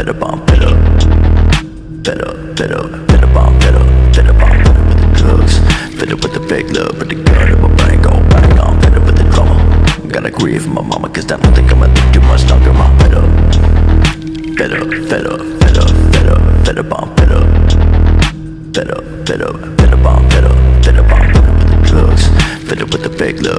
fed up, I'm fed up. Fed up, fed up, fed up, I'm fed up. Fed up, I'm fed up with the drugs. Fed up with the fake love, but the gun in my brain gon' bang. I'm fed up with the drama. Gotta grieve for my mama, cause I don't think I'ma live too much longer. I'm fed up. Fed up, fed up, fed up, fed up, fed up, I'm fed up. Fed up, fed up, fed up, I'm fed up. Fed up, I'm fed up with the drugs. Fed up with the fake love.